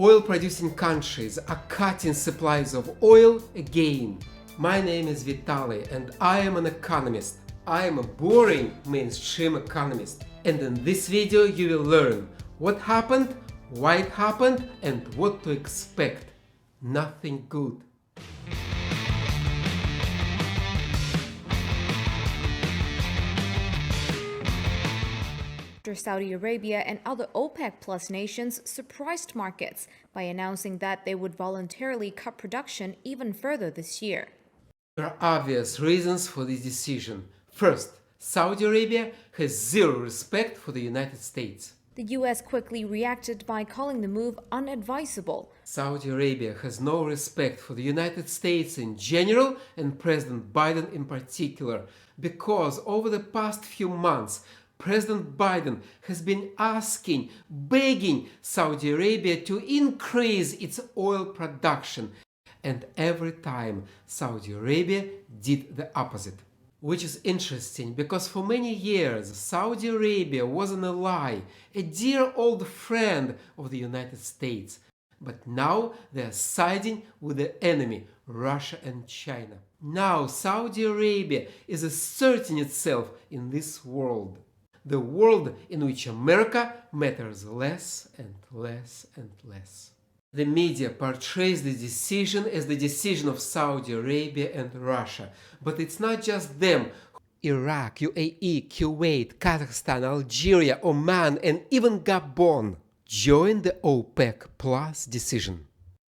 Oil-producing countries are cutting supplies of oil again. My name is Vitaly and I am an economist. I am a boring mainstream economist. And in this video you will learn what happened, why it happened, and what to expect. Nothing good. After Saudi Arabia and other OPEC Plus nations surprised markets by announcing that they would voluntarily cut production even further this year. There are obvious reasons for this decision. First, Saudi Arabia has zero respect for the United States. The US quickly reacted by calling the move unadvisable. Saudi Arabia has no respect for the United States in general and President Biden in particular, because over the past few months President Biden has been asking, begging Saudi Arabia to increase its oil production, and every time Saudi Arabia did the opposite. Which is interesting because for many years Saudi Arabia was an ally, a dear old friend of the United States. But now they are siding with the enemy, Russia and China. Now Saudi Arabia is asserting itself in this world. The world in which America matters less and less and less. The media portrays the decision as the decision of Saudi Arabia and Russia. But it's not just them. Iraq, UAE, Kuwait, Kazakhstan, Algeria, Oman, and even Gabon joined the OPEC Plus decision.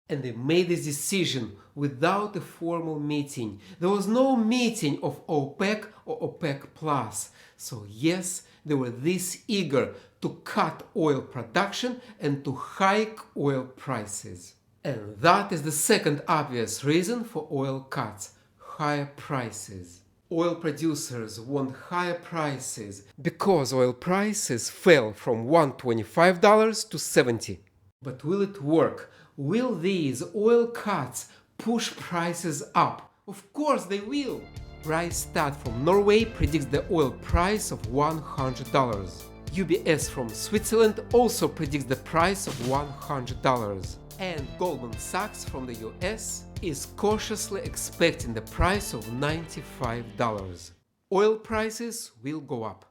And they made this decision without a formal meeting. There was no meeting of OPEC or OPEC Plus. So yes, they were this eager to cut oil production and to hike oil prices. And that is the second obvious reason for oil cuts: higher prices. Oil producers want higher prices because oil prices fell from $125 to $70. But will it work? Will these oil cuts push prices up? Of course they will! Rystad from Norway predicts the oil price of $100. UBS from Switzerland also predicts the price of $100. And Goldman Sachs from the US is cautiously expecting the price of $95. Oil prices will go up.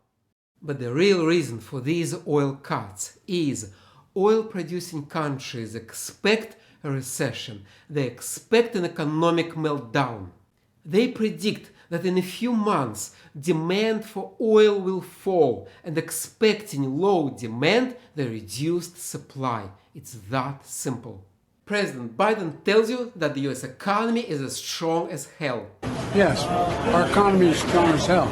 But the real reason for these oil cuts is oil-producing countries expect a recession. They expect an economic meltdown. They predict that in a few months demand for oil will fall, and expecting low demand, they reduced supply. It's that simple. President Biden tells you that the US economy is as strong as hell. Yes, our economy is strong as hell.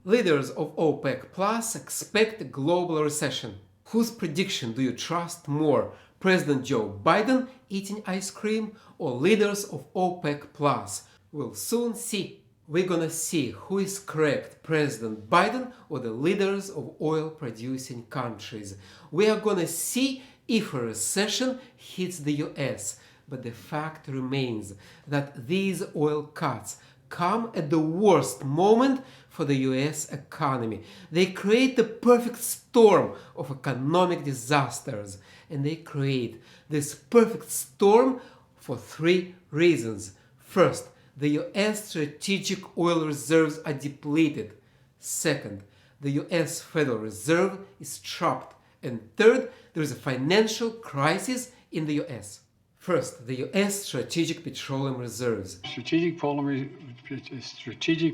Leaders of OPEC Plus expect a global recession. Whose prediction do you trust more? President Joe Biden eating ice cream or leaders of OPEC Plus? We'll soon see. We're gonna see who is correct, President Biden or the leaders of oil-producing countries. We are gonna see if a recession hits the US. But the fact remains that these oil cuts come at the worst moment for the US economy. They create the perfect storm of economic disasters. And they create this perfect storm for three reasons. First, the US strategic oil reserves are depleted. Second, the US Federal Reserve is trapped. And third, there is a financial crisis in the US. First, the US Strategic Petroleum Reserves. Strategic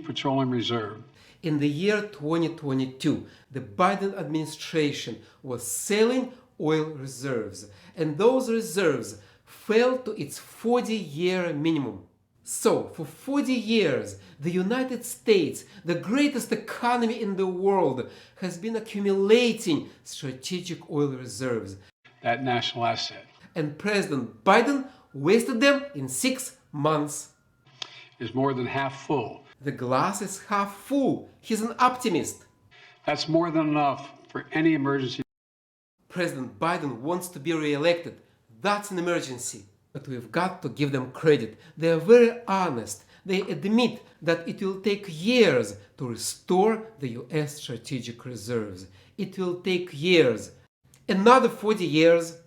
Petroleum Reserve. In the year 2022, the Biden administration was selling oil reserves, and those reserves fell to its 40-year minimum. So, for 40 years, the United States, the greatest economy in the world, has been accumulating strategic oil reserves. That national asset And President Biden wasted them in 6 months. is more than half full. The glass is half full. He's an optimist. That's more than enough for any emergency. President Biden wants to be re-elected. That's an emergency. But we've got to give them credit. They are very honest. They admit that it will take years to restore the US strategic reserves. It will take years. Another 40 years.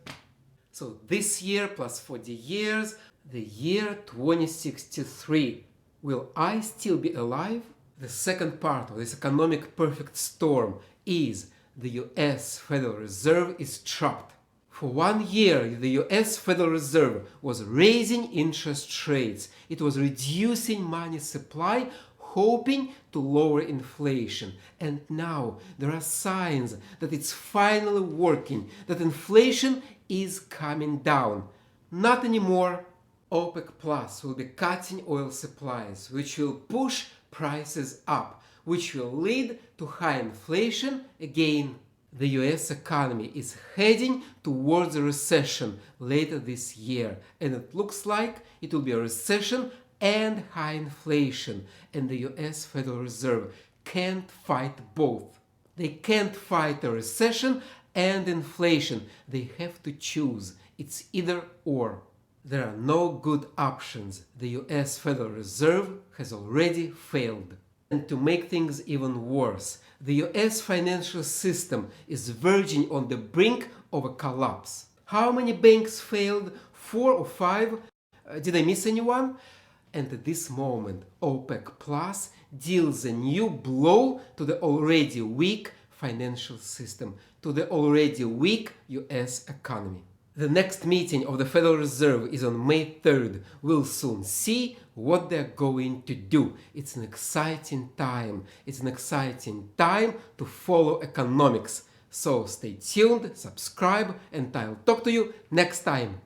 So this year plus 40 years, the year 2063. Will I still be alive? The second part of this economic perfect storm is the US Federal Reserve is trapped. For 1 year, the US Federal Reserve was raising interest rates. It was reducing money supply, hoping to lower inflation. And now there are signs that it's finally working, that inflation is coming down. Not anymore. OPEC Plus will be cutting oil supplies, which will push prices up, which will lead to high inflation again. The US economy is heading towards a recession later this year, and it looks like it will be a recession and high inflation, and the US Federal Reserve can't fight both. They can't fight a recession and inflation. They have to choose. It's either or. There are no good options. The US Federal Reserve has already failed. And to make things even worse, the US financial system is verging on the brink of a collapse. How many banks failed? 4 or 5? Did I miss anyone? And at this moment, OPEC Plus deals a new blow to the already weak financial system, to the already weak US economy. The next meeting of the Federal Reserve is on May 3rd. We'll soon see what they're going to do. It's an exciting time. It's an exciting time to follow economics. So stay tuned, subscribe, and I'll talk to you next time.